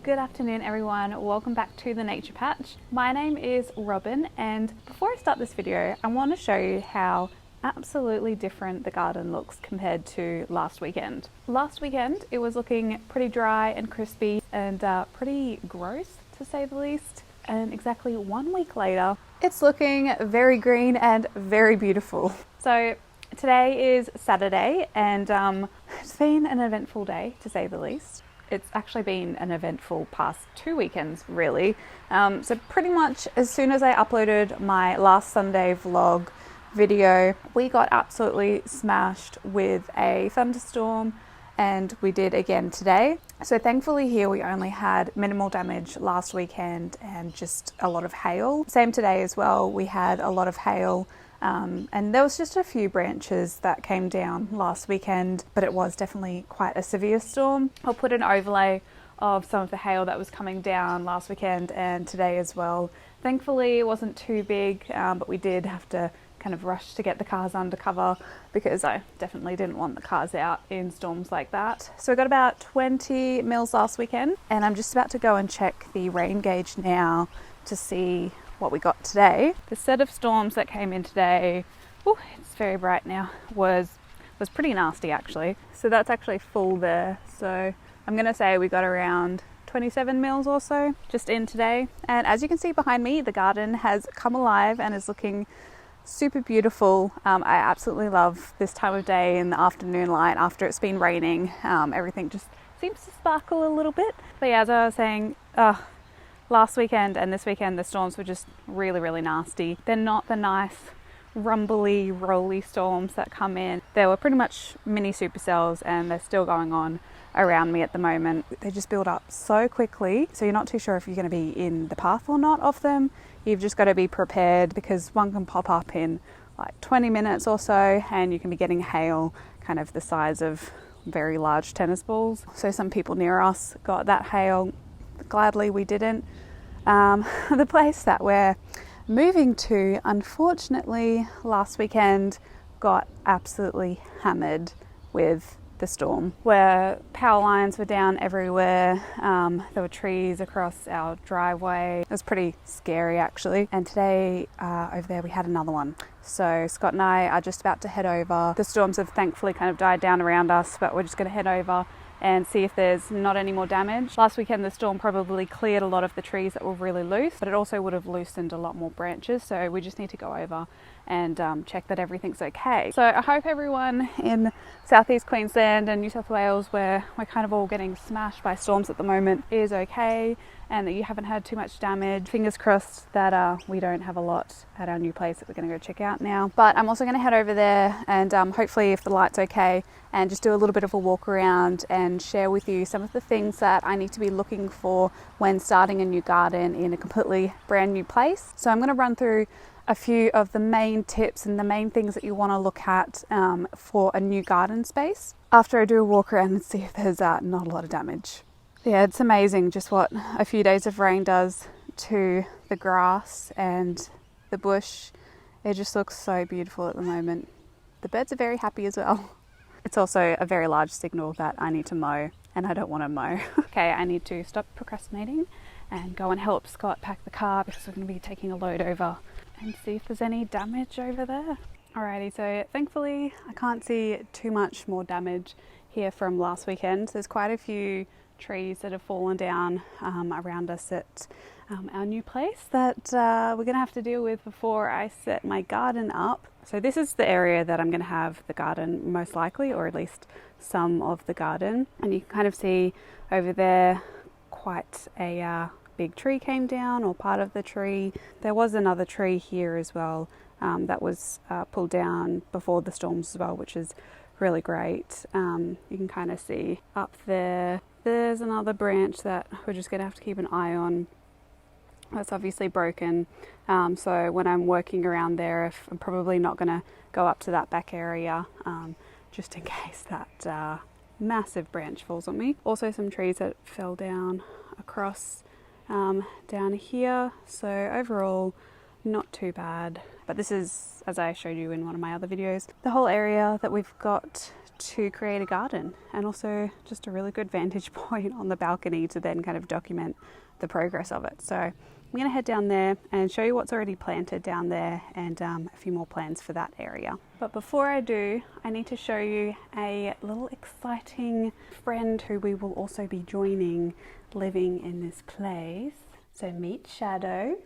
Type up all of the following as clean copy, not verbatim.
Good afternoon everyone, welcome back to the Nature Patch. My name is Robyn, and before I start this video I want to show you how absolutely different the garden looks compared to last weekend. Last weekend it was looking pretty dry and crispy and pretty gross to say the least, and exactly 1 week later it's looking very green and very beautiful. So today is Saturday and it's been an eventful day to say the least. It's actually been an eventful past 2 weekends really. So pretty much as soon as I uploaded my last Sunday vlog video, we got absolutely smashed with a thunderstorm, and we did again today. So thankfully here we only had minimal damage last weekend and just a lot of hail. Same today as well, we had a lot of hail. And there was just a few branches that came down last weekend, but it was definitely quite a severe storm. I'll put an overlay of some of the hail that was coming down last weekend and today as well. Thankfully it wasn't too big, but we did have to kind of rush to get the cars under cover because I definitely didn't want the cars out in storms like that. So we got about 20 mils last weekend, and I'm just about to go and check the rain gauge now to see what we got today. The set of storms that came in today, oh, it's very bright now, was pretty nasty actually. So that's actually full there. So I'm gonna say we got around 27 mils or so just in today. And as you can see behind me, the garden has come alive and is looking super beautiful. I absolutely love this time of day in the afternoon light after it's been raining. Everything just seems to sparkle a little bit. But yeah, as I was saying, last weekend and this weekend the storms were just really nasty. They're not the nice rumbly rolly storms that come in. They were pretty much mini supercells and they're still going on around me at the moment. They just build up so quickly, so you're not too sure if you're going to be in the path or not of them. You've just got to be prepared because one can pop up in like 20 minutes or so and you can be getting hail kind of the size of very large tennis balls. So some people near us got that hail. Gladly we didn't. The place that we're moving to, unfortunately, last weekend got absolutely hammered with the storm, where power lines were down everywhere. There were trees across our driveway. It was pretty scary actually. And today over there we had another one. So Scott and I are just about to head over. The storms have thankfully kind of died down around us, but we're just going to head over and see if there's not any more damage. Last weekend the storm probably cleared a lot of the trees that were really loose, but it also would have loosened a lot more branches, so we just need to go over and check that everything's okay. So I hope everyone in southeast Queensland and New South Wales, where we're kind of all getting smashed by storms at the moment, is okay and that you haven't had too much damage. Fingers crossed that we don't have a lot at our new place that we're going to go check out now. But I'm also going to head over there and hopefully, if the light's okay, and just do a little bit of a walk around and share with you some of the things that I need to be looking for when starting a new garden in a completely brand new place. So I'm going to run through a few of the main tips and the main things that you want to look at for a new garden space after I do a walk around and see if there's not a lot of damage. Yeah, it's amazing just what a few days of rain does to the grass and the bush. It just looks so beautiful at the moment. The birds are very happy as well. It's also a very large signal that I need to mow, and I don't want to mow. Okay, I need to stop procrastinating and go and help Scott pack the car because we're going to be taking a load over and see if there's any damage over there. Alrighty, so thankfully I can't see too much more damage here from last weekend. There's quite a few trees that have fallen down around us at our new place that we're going to have to deal with before I set my garden up. So this is the area that I'm going to have the garden most likely, or at least some of the garden. And you can kind of see over there quite a big tree came down, or part of the tree. There was another tree here as well that was pulled down before the storms as well, which is really great. You can kind of see up there, there's another branch that we're just going to have to keep an eye on. That's obviously broken, so when I'm working around there, I'm probably not going to go up to that back area just in case that massive branch falls on me. Also some trees that fell down across down here. So overall not too bad. But this is, as I showed you in one of my other videos, the whole area that we've got to create a garden, and also just a really good vantage point on the balcony to then kind of document the progress of it. So I'm going to head down there and show you what's already planted down there, and a few more plans for that area. But before I do, I need to show you a little exciting friend who we will also be joining living in this place. So meet Shadow.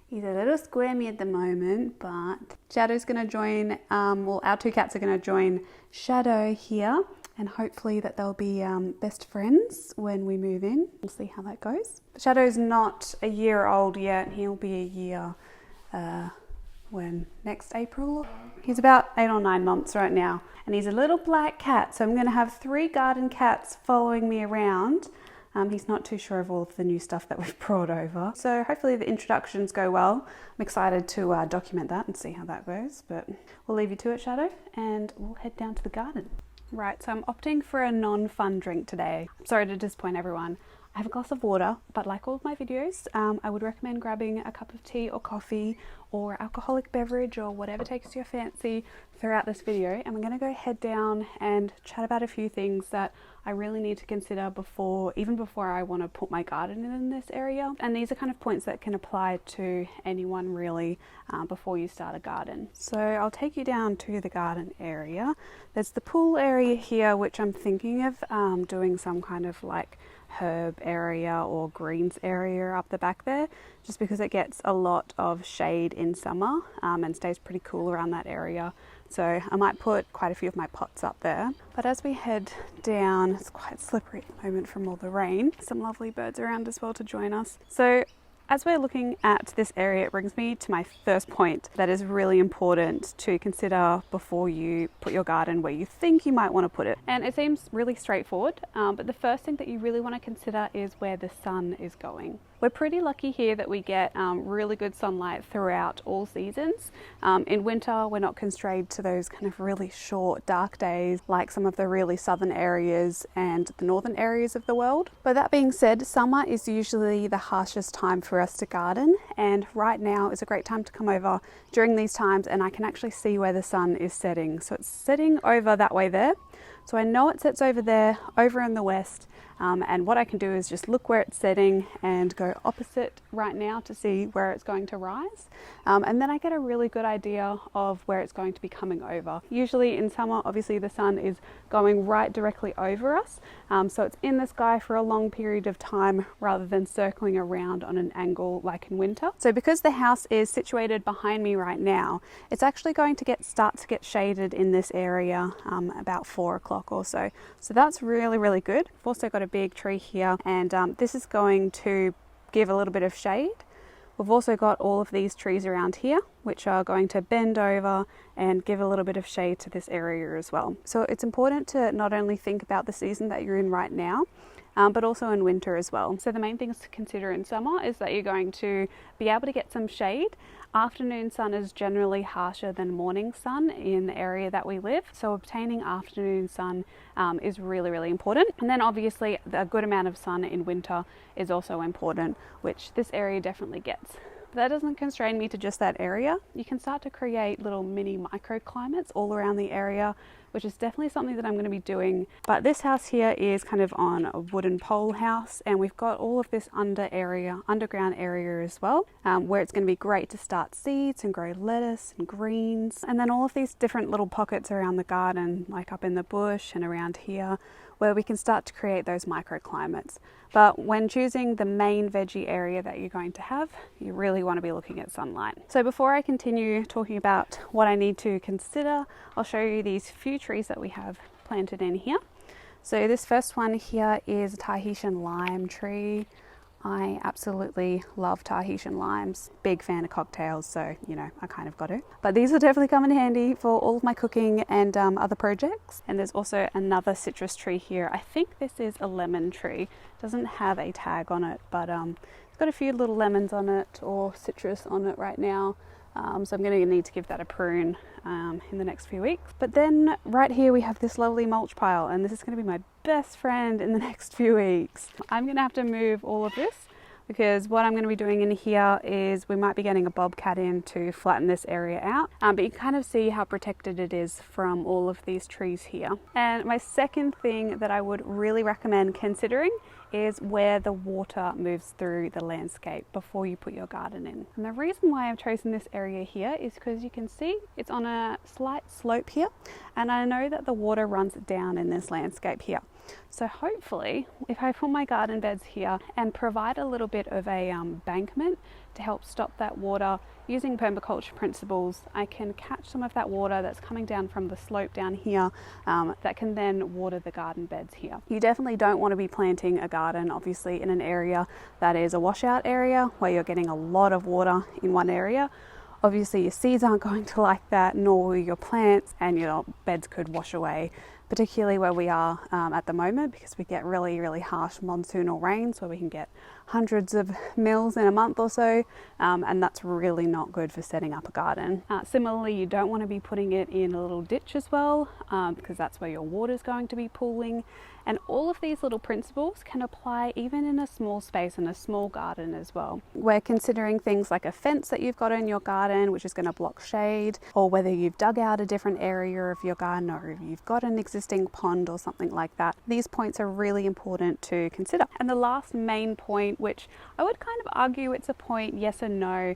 He's a little squirmy at the moment, but Shadow's going to join, well, our two cats are going to join Shadow here, and hopefully that they'll be best friends when we move in. We'll see how that goes. Shadow's not a year old yet. He'll be a year when next April. He's about 8 or 9 months right now, and he's a little black cat. So I'm going to have 3 garden cats following me around. He's not too sure of all of the new stuff that we've brought over. So hopefully the introductions go well. I'm excited to document that and see how that goes, but we'll leave you to it, Shadow, and we'll head down to the garden. Right, so I'm opting for a non-fun drink today. I'm sorry to disappoint everyone. I have a glass of water, but like all of my videos, I would recommend grabbing a cup of tea or coffee or alcoholic beverage or whatever takes your fancy throughout this video. And we're going to go head down and chat about a few things that I really need to consider even before I want to put my garden in this area. And these are kind of points that can apply to anyone really before you start a garden. So I'll take you down to the garden area. There's the pool area here, which I'm thinking of doing some kind of like herb area or greens area up the back there, just because it gets a lot of shade in summer and stays pretty cool around that area. So I might put quite a few of my pots up there. But as we head down, it's quite slippery at the moment from all the rain. Some lovely birds around as well to join us. So as we're looking at this area, it brings me to my first point that is really important to consider before you put your garden where you think you might want to put it. And it seems really straightforward, but the first thing that you really want to consider is where the sun is going. We're pretty lucky here that we get really good sunlight throughout all seasons. In winter, we're not constrained to those kind of really short, dark days like some of the really southern areas and the northern areas of the world. But that being said, summer is usually the harshest time for us to garden, and right now is a great time to come over during these times, and I can actually see where the sun is setting. So it's setting over that way there. So I know it sets over there, over in the west, and what I can do is just look where it's setting and go opposite right now to see where it's going to rise. And then I get a really good idea of where it's going to be coming over. Usually in summer, obviously the sun is going right directly over us. So it's in the sky for a long period of time rather than circling around on an angle like in winter. So because the house is situated behind me right now, it's actually going to start to get shaded in this area about 4 o'clock or so. So that's really, really good. I've also got a big tree here, and this is going to give a little bit of shade. We've also got all of these trees around here, which are going to bend over and give a little bit of shade to this area as well. So it's important to not only think about the season that you're in right now, but also in winter as well. So the main things to consider in summer is that you're going to be able to get some shade. Afternoon sun is generally harsher than morning sun in the area that we live, so obtaining afternoon sun is really, really important. And then obviously a good amount of sun in winter is also important, which this area definitely gets. But that doesn't constrain me to just that area. You can start to create little mini microclimates all around the area, which is definitely something that I'm going to be doing. But this house here is kind of on a wooden pole house, and we've got all of this underground area as well, where it's going to be great to start seeds and grow lettuce and greens. And then all of these different little pockets around the garden, like up in the bush and around here, where we can start to create those microclimates. But when choosing the main veggie area that you're going to have, you really want to be looking at sunlight. So before I continue talking about what I need to consider, I'll show you these few trees that we have planted in here. So this first one here is a Tahitian lime tree. I absolutely love Tahitian limes. Big fan of cocktails, so you know, I kind of got to. But these will definitely come in handy for all of my cooking and other projects. And there's also another citrus tree here. I think this is a lemon tree. It doesn't have a tag on it, but it's got a few little lemons on it or citrus on it right now. So I'm going to need to give that a prune in the next few weeks. But then right here we have this lovely mulch pile, and this is going to be my best friend in the next few weeks. I'm going to have to move all of this, because what I'm going to be doing in here is we might be getting a bobcat in to flatten this area out, but you kind of see how protected it is from all of these trees here. And my second thing that I would really recommend considering is where the water moves through the landscape before you put your garden in. And the reason why I've chosen this area here is because you can see it's on a slight slope here, and I know that the water runs down in this landscape here. So hopefully if I put my garden beds here and provide a little bit of a bankment to help stop that water using permaculture principles, I can catch some of that water that's coming down from the slope down here that can then water the garden beds here. You definitely don't want to be planting a garden obviously in an area that is a washout area where you're getting a lot of water in one area. Obviously your seeds aren't going to like that, nor will your plants, and your beds could wash away, particularly where we are at the moment, because we get really harsh monsoonal rains where we can get hundreds of mils in a month or so, and that's really not good for setting up a garden. Similarly, you don't want to be putting it in a little ditch as well, because that's where your water is going to be pooling. And all of these little principles can apply even in a small space in a small garden as well. We're considering things like a fence that you've got in your garden, which is going to block shade, or whether you've dug out a different area of your garden, or if you've got an existing pond or something like that. These points are really important to consider. And the last main point, which I would kind of argue it's a point yes and no,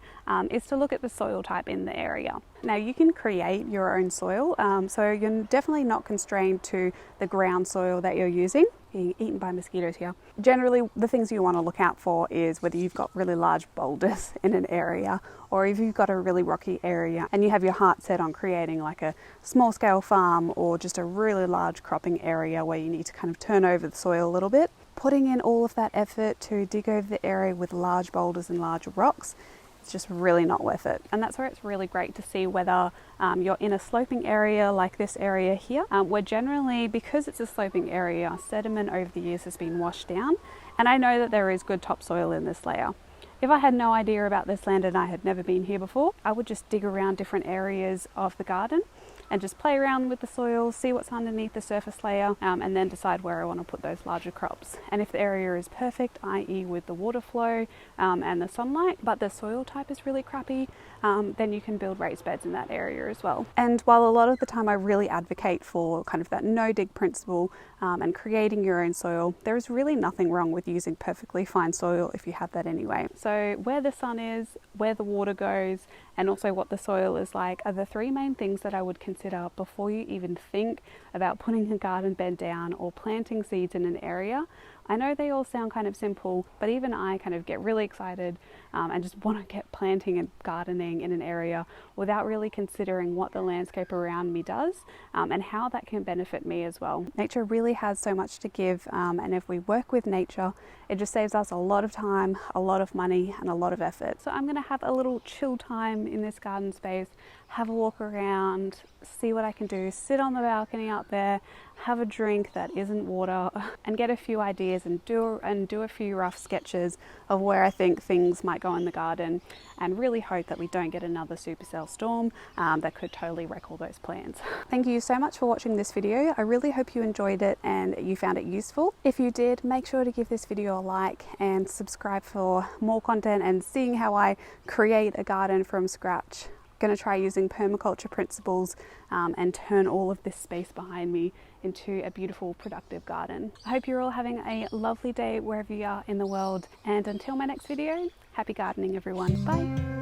is to look at the soil type in the area. Now you can create your own soil, so you're definitely not constrained to the ground soil that you're using. Being eaten by mosquitoes here. Generally the things you want to look out for is whether you've got really large boulders in an area, or if you've got a really rocky area and you have your heart set on creating like a small scale farm, or just a really large cropping area where you need to kind of turn over the soil a little bit. Putting in all of that effort to dig over the area with large boulders and large rocks, it's just really not worth it. And that's where it's really great to see whether you're in a sloping area like this area here, where generally, because it's a sloping area, sediment over the years has been washed down, and I know that there is good topsoil in this layer. If I had no idea about this land and I had never been here before, I would just dig around different areas of the garden and just play around with the soil, see what's underneath the surface layer, and then decide where I want to put those larger crops. And if the area is perfect, i.e. with the water flow and the sunlight, but the soil type is really crappy, then you can build raised beds in that area as well. And while a lot of the time I really advocate for kind of that no dig principle and creating your own soil, there is really nothing wrong with using perfectly fine soil if you have that anyway. So where the sun is, where the water goes, and also what the soil is like are the three main things that I would consider before you even think about putting a garden bed down or planting seeds in an area. I know they all sound kind of simple, but even I kind of get really excited and just want to get planting and gardening in an area without really considering what the landscape around me does and how that can benefit me as well. Nature really has so much to give, and if we work with nature, it just saves us a lot of time, a lot of money, and a lot of effort. So I'm going to have a little chill time in this garden space, have a walk around, see what I can do, sit on the balcony out there, have a drink that isn't water, and get a few ideas and do a few rough sketches of where I think things might go in the garden, and really hope that we don't get another supercell storm that could totally wreck all those plans. Thank you so much for watching this video. I really hope you enjoyed it and you found it useful. If you did, make sure to give this video a like and subscribe for more content and seeing how I create a garden from scratch. Going to try using permaculture principles and turn all of this space behind me into a beautiful, productive garden. I hope you're all having a lovely day wherever you are in the world, and until my next video, happy gardening everyone. Bye.